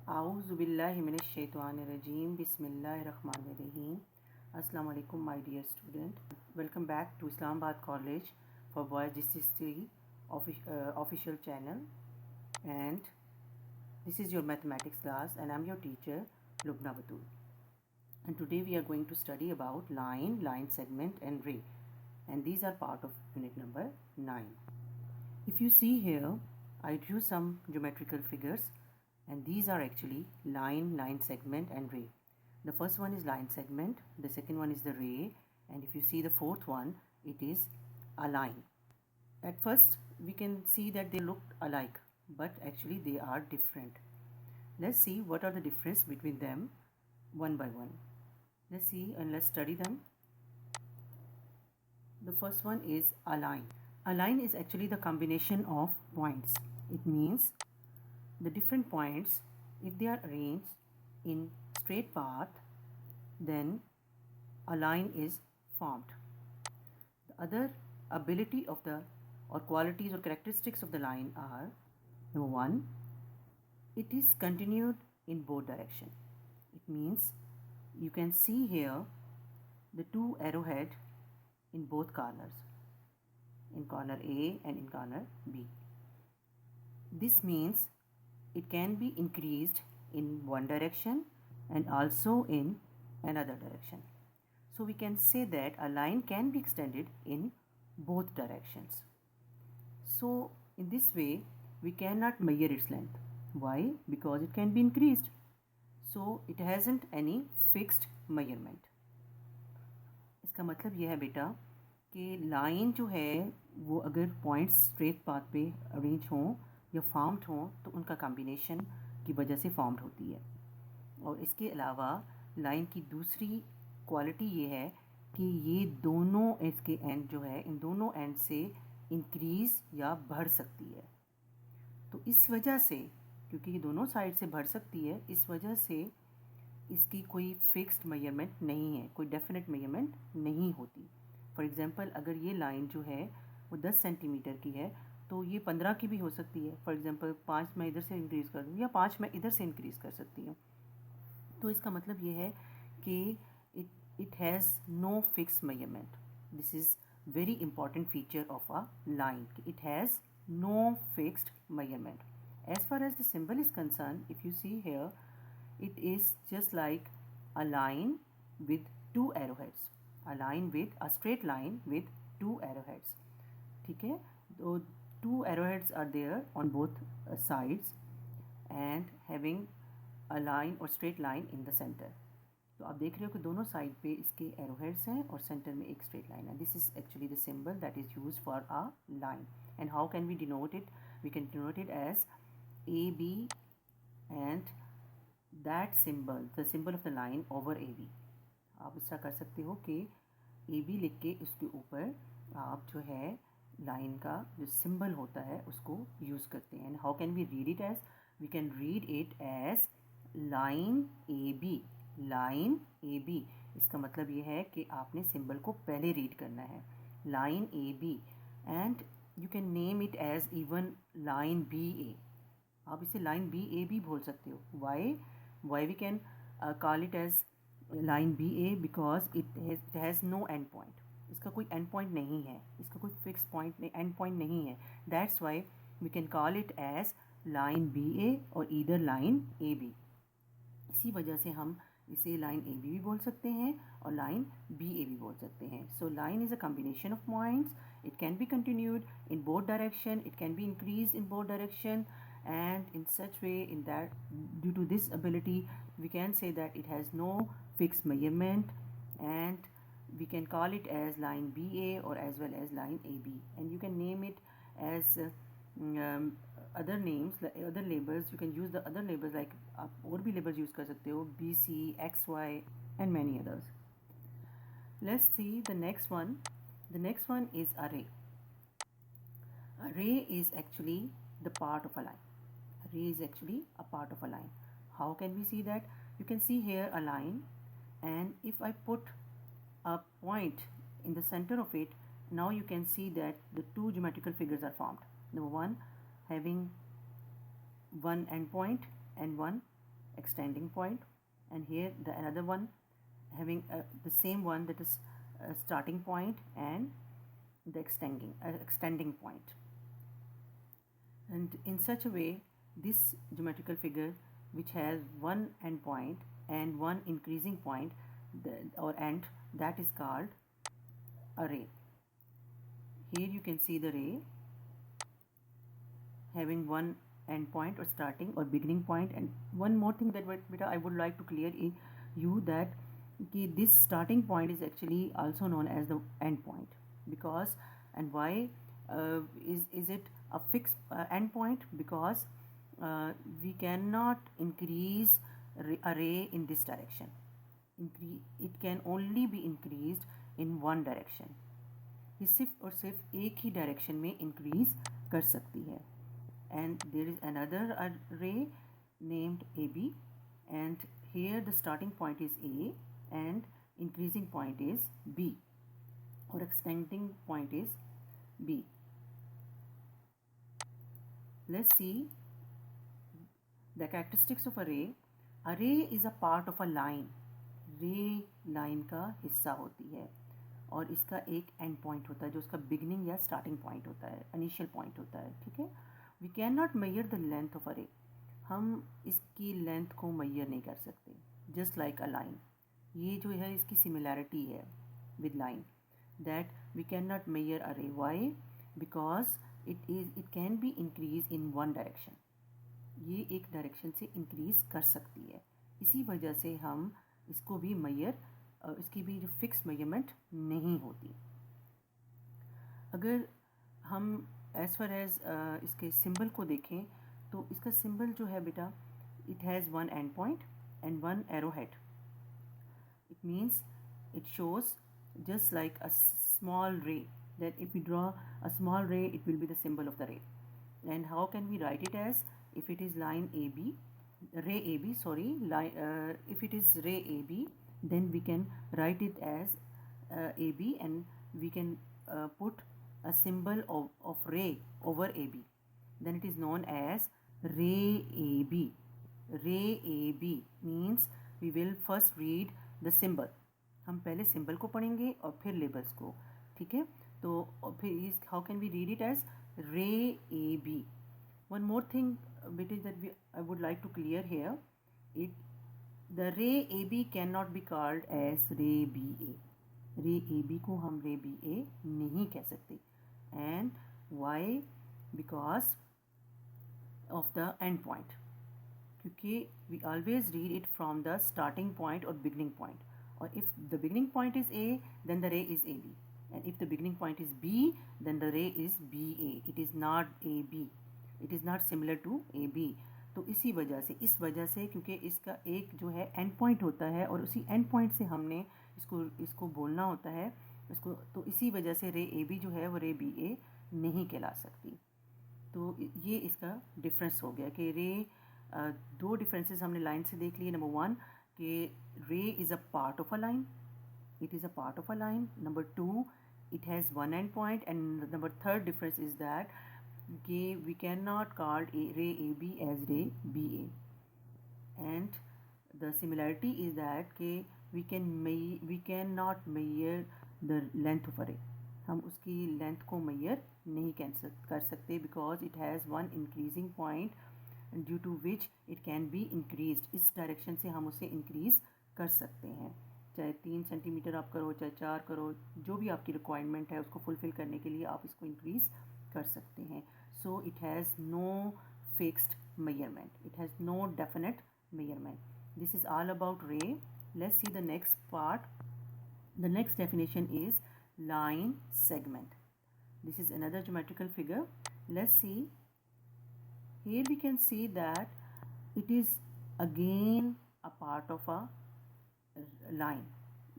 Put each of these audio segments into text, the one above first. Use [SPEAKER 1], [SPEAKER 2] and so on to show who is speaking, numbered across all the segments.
[SPEAKER 1] आऊज़ु बिल्लाहि मिनश शैतानिर रजीम बिस्मिल्लाहिर्रहमानिर्रहीम। अस्सलाम वालेकुम my dear student, welcome back to Islamabad college for boys history official channel, and this is your mathematics class and I'm your teacher Lubna Batul. And today we are going to study about line segment and ray, and these are part of unit number 9. If you see here, I drew some geometrical figures, and these are actually line segment and ray. The first one is line segment, the second one is the ray, and if you see the fourth one, it is a line. At first we can see that they look alike, but actually they are different. Let's see what are the difference between them one by one. Let's see and let's study them. The first one is a line. A line is actually the combination of points. It means the different points, if they are arranged in straight path, then a line is formed. The other ability of the or qualities or characteristics of the line are: number one, it is continued in both direction. It means you can see here the two arrowhead in both corners, in corner A and in corner B. This means it can be increased in one direction and also in another direction. So we can say that a line can be extended in both directions. So in this way we cannot measure its length. Why? Because it can be increased. So it hasn't any fixed measurement. इसका मतलब यह है बेटा कि line जो है वो अगर पॉइंट्स स्ट्रेट पाथ पे अरेंज हों या फॉर्म्ड हों तो उनका कॉम्बिनेशन की वजह से फॉर्म्ड होती है। और इसके अलावा लाइन की दूसरी क्वालिटी ये है कि ये दोनों इसके एंड जो है इन दोनों एंड से इंक्रीज़ या बढ़ सकती है। तो इस वजह से, क्योंकि ये दोनों साइड से बढ़ सकती है, इस वजह से इसकी कोई फिक्स्ड मेजरमेंट नहीं है, कोई डेफिनेट मेजरमेंट नहीं होती। फॉर एग्ज़ाम्पल अगर ये लाइन जो है वो 10 सेंटीमीटर की है तो ये 15 की भी हो सकती है। फॉर एग्ज़ाम्पल 5 मैं इधर से इंक्रीज़ कर दूँ या 5 मैं इधर से इंक्रीज़ कर सकती हूँ। तो इसका मतलब ये है कि it has no fixed measurement. This is very important feature of a line. It has no fixed measurement. As far as the symbol is concerned, if you see here, it is just like a line with two arrowheads. A line with a straight line with two arrowheads. ठीक है, तो two arrowheads are there on both sides and having a line or straight line in the center. तो आप देख रहे हो कि दोनों साइड पे इसके एरोहेड्स हैं और सेंटर में एक स्ट्रेट लाइन है. This is actually the symbol that is used for a line. And how can we denote it? We can denote it as A B and that symbol, the symbol of the line over A B. आप इस तरह कर सकते हो कि A B लिख के उसके ऊपर आप जो है लाइन का जो सिंबल होता है उसको यूज़ करते हैं. And how can we read it as? We can read it as line A B. Line A B, इसका मतलब ये है कि आपने सिंबल को पहले रीड करना है, line A B. And you can name it as even line B A. आप इसे लाइन बी ए भी बोल सकते हो. Why we can call it as line B A? Because it has no end point. इसका कोई end point नहीं है, इसका कोई फिक्स पॉइंट नहीं, एंड पॉइंट नहीं है. That's why we can call it as line B A और ईदर लाइन ए बी. इसी वजह से हम इसे लाइन ए बी भी बोल सकते हैं और लाइन बी ए भी बोल सकते हैं. So line is a combination of points. It can be continued in both direction, it can be increase in both direction, and in such way, in that due to this ability we can say that it has no fixed measurement, and we can call it as line BA or as well as line AB. And you can name it as other names, other labels. You can use the other labels like आप और भी labels use कर सकते हो, BC, XY and many others. Let's see the next one. The next one is array. Array is actually the part of a line. Array is actually a part of a line. How can we see that? You can see here a line, and if I put a point in the center of it, now you can see that the two geometrical figures are formed. Number one having one endpoint and one extending point, and here the another one having the same one, that is starting point and the extending point. And in such a way, this geometrical figure which has one endpoint and one increasing point or end, that is called a ray. Here you can see the ray having one endpoint or starting or beginning point. And one more thing that I would like to clear you that this starting point is actually also known as the end point, because, and why is it a fixed end point? Because we cannot increase array in this direction. It can only be increased in one direction. ये सिर्फ और सिर्फ एक ही direction में increase कर सकती है. And there is another array named AB, and here the starting point is A and increasing point is B, or extending point is B. Let's see the characteristics of array. Array is a part of a line. रे line का हिस्सा होती है और इसका एक and point होता है जो उसका बिगिनिंग या स्टार्टिंग पॉइंट होता है, इनिशियल पॉइंट होता है. ठीक है. We can not measure the length of a ray. हम इसकी लेंथ को मेजर नहीं कर सकते. जस्ट लाइक अ लाइन, ये जो है इसकी सिमिलैरिटी है with line, that we can not measure अरे. Why? Because it can be increase in one direction. ये एक डायरेक्शन से इंक्रीज कर सकती है. इसी वजह से हम इसको भी इसकी भी जो फिक्स मेजरमेंट नहीं होती. अगर हम एज फार एज इसके सिंबल को देखें तो इसका सिंबल जो है बेटा, it has one and point and one arrow head. It means it shows just like a small ray, that if we draw a small ray, it will be the symbol of the ray. And how can we write it as? If it is line AB, ray AB, sorry, if it is ray AB, then we can write it as AB, and we can put a symbol of ray over AB. Then it is known as ray AB. Ray AB means we will first read the symbol. हम पहले symbol को पढ़ेंगे और फिर labels को. ठीक है. तो फिर how can we read it as ray A B. One more thing but is that I would like to clear here, it the ray A B can not be called as ray B A. Ray A B को हम रे B ए नहीं कह सकते. And why? Because of the end point. क्योंकि we always read it from the starting point और beginning point. Or if the beginning point is A, then the ray is AB. And if the beginning point is B, then the ray is BA. It is not AB. It is not similar to AB. तो इस वजह से क्योंकि इसका एक जो है and point होता है और उसी एंड पॉइंट से हमने इसको बोलना होता है इसको, तो इसी वजह से रे ए बी जो है वो रे बी ए नहीं कहला सकती. तो ये इसका डिफरेंस हो गया कि रे दो डिफरेंसेस हमने लाइन से देख लिए. नंबर वन कि ray is a part of a line. It is a part of a line. Number two, it has one end point. And the number third difference is that we cannot call ray AB as ray BA. And the similarity is that we cannot measure the length of a ray. हम उसकी length को major नहीं कर सकते because it has one increasing point due to which it can be increase. इस direction से हम उसे इंक्रीज़ कर सकते हैं. चाहे 3 सेंटीमीटर आप करो, चाहे 4 करो, जो भी आपकी रिक्वायरमेंट है उसको फुलफ़िल करने के लिए आप इसको इंक्रीज़ कर सकते हैं. So it has no fixed measurement. It has no definite measurement. This is all about ray. Let's see the next part. The next definition is line segment. This is another geometrical figure. Let's see. Here we can see that it is again a part of a line.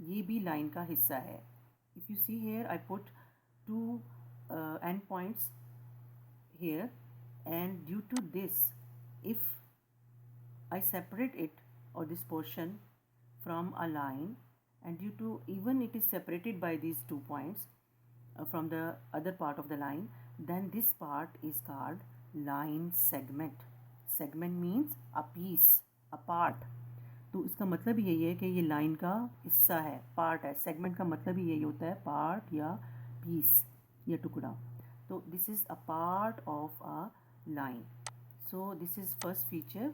[SPEAKER 1] ये भी line का हिस्सा है. If you see here, I put two end points here, and due to this, if I separate it or this portion from a line, and due to even it is separated by these 2 points from the other part of the line, then this part is called line segment. Segment means a piece, a part, तो इसका मतलब यही है कि ये line का हिस्सा है, पार्ट है। सेगमेंट का मतलब ही यही होता है, पार्ट या पीस या टुकड़ा। तो this is a part of a line. So this is first feature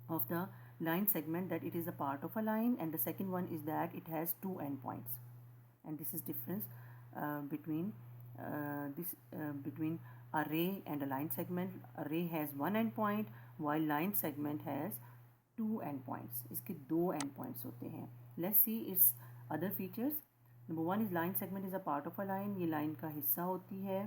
[SPEAKER 1] of the line segment, that it is a part of a line, and the second one is that it has two endpoints. And this is difference between a ray and a line segment. A ray has one endpoint while line segment has two endpoints. इसके दो endpoints होते हैं. Let's see its other features. Number one is line segment is a part of a line. ये line का हिस्सा होती है.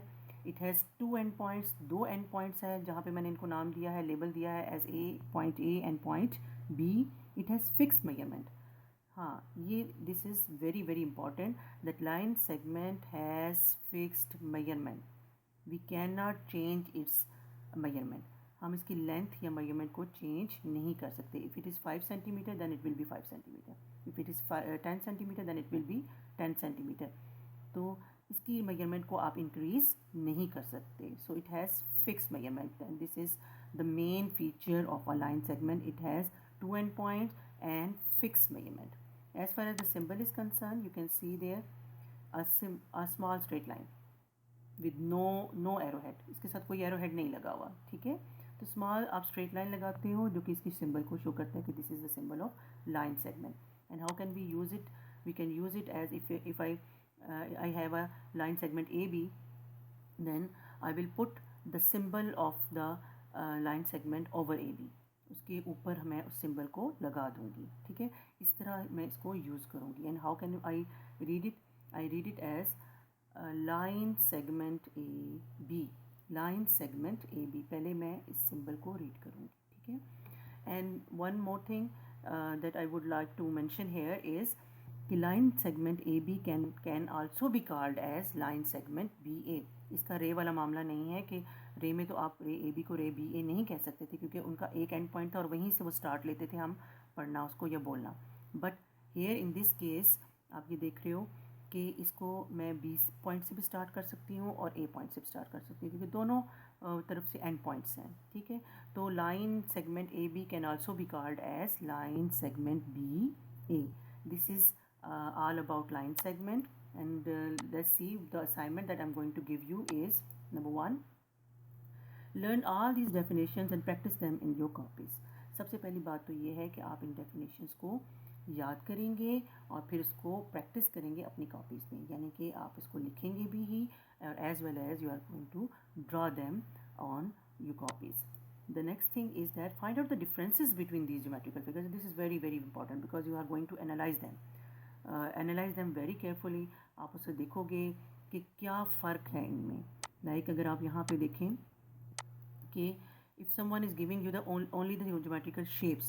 [SPEAKER 1] It has two endpoints. दो endpoints है जहाँ पे मैंने इनको नाम दिया है, लेबल दिया है as A, point A and point B. It has fixed measurement. हाँ, ये this is very very important, that line segment has fixed measurement. We cannot change its measurement. हम इसकी लेंथ या measurement को चेंज नहीं कर सकते. If it is 5 centimeter then it will be 5 centimeter. If it is 10 centimeter then it will be 10 centimeter. तो इसकी measurement को आप increase नहीं कर सकते. So it has fixed measurement, and this is the main feature of a line segment. It has two endpoints and fixed measurement. As far as the symbol is concerned, you can see there a small straight line with no arrowhead. इसके साथ कोई arrowhead नहीं लगा हुआ, ठीक है. तो small आप स्ट्रेट लाइन लगाते हो जो कि इसकी सिंबल को शो करता है कि this is the symbol of line segment. And how can we use it? We can use it as if I have a line segment AB, then I will put the symbol of the line segment over AB. उसके ऊपर मैं उस symbol को लगा दूंगी, ठीक है. इस तरह मैं इसको यूज़ करूँगी. And how can I read it? I read it as line segment AB. Line segment AB. पहले मैं इस सिंबल को रीड करूँगी, ठीक है. And one more thing that I would like to mention here is कि line segment AB can also be called as line segment BA. इसका रे वाला मामला नहीं है कि रे में तो आप रे AB को रे BA नहीं कह सकते थे, क्योंकि उनका एक एंड पॉइंट था और वहीं से वो स्टार्ट लेते थे हम पढ़ना उसको या बोलना. But here in this case आप ये देख रहे हो कि इसको मैं 20 पॉइंट से भी स्टार्ट कर सकती हूँ और A पॉइंट से भी स्टार्ट कर सकती हूँ, क्योंकि दोनों तरफ से एंड पॉइंट्स हैं, ठीक है. तो line segment AB can also be called as line segment BA. This is all about line segment. And let's see, the assignment that I'm going to give you is number 1, learn all these definitions and practice them in your copies. सबसे पहली बात तो ये है कि आप इन definitions को याद करेंगे और फिर उसको प्रैक्टिस करेंगे अपनी कॉपीज़ में, यानी कि आप इसको लिखेंगे भी ही और as well as you are going to draw them on your copies. The next thing is that find out the differences between these geometrical figures. This is very very important because you are going to analyze them. Analyze them very carefully. आप उसे देखोगे कि क्या फ़र्क है इनमें. Like अगर आप यहाँ पे देखें कि if someone is giving you the only the geometrical shapes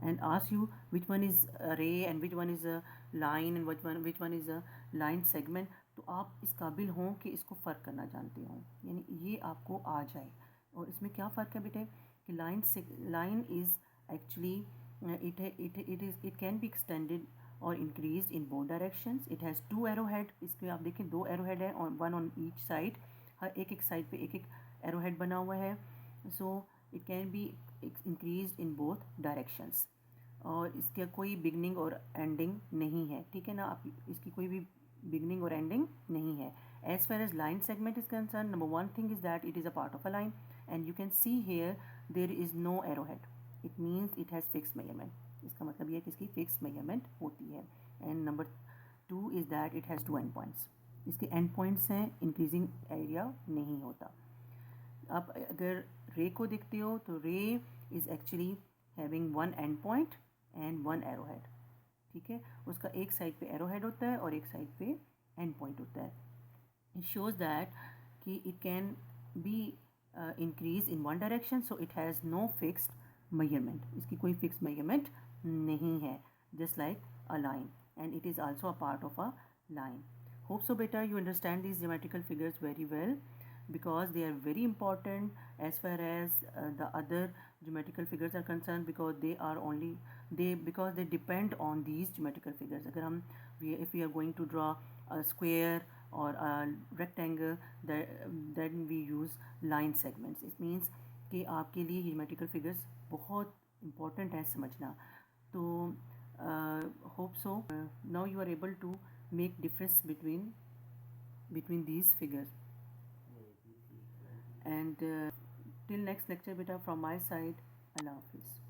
[SPEAKER 1] and ask you which one is a ray and which one is a line and which one is a line segment, तो आप इस काबिल हों कि इसको फ़र्क करना जानते हो, यानी ये आपको आ जाए. और इसमें क्या फ़र्क है बेटे कि line is actually it can be extended or increased in both directions. It has two arrowhead. इसके आप देखें दो arrowhead है और one on each side. हर एक साइड पे एक arrowhead बना हुआ है. So it can be increased in both directions. और इसका कोई बिगनिंग और एंडिंग नहीं है, ठीक है ना. आप इसकी कोई भी बिगनिंग और एंडिंग नहीं है. As far as line segment is concerned, number one thing is that it is a part of a line, and you can see here there is no arrowhead. It means it has fixed measurement. इसका मतलब ये है कि इसकी fix measurement होती है. And number 2 is that it has 2 and points. इसके and points हैं, इंक्रीजिंग एरिया नहीं होता. अब अगर रे को देखते हो तो रे is actually having one and point and one arrowhead, ठीक है. उसका एक साइड पे एरोहेड होता है और एक साइड पे एंड पॉइंट होता है. इट शोज़ दैट कि it can be increase in one direction, so it has no fixed measurement. इसकी कोई फिक्स measurement नहीं है, just like a line, and it is also a part of a line. Hope so beta you understand these geometrical figures very well, because they are very important as far as the other geometrical figures are concerned, because they depend on these geometrical figures. अगर हम if we are going to draw a square or a rectangle, then we use line segments. It means कि आपके लिए geometrical figures बहुत important है समझना। तो hope so now you are able to make difference between these figures. And till next lecture beta, from my side, Allah Hafiz.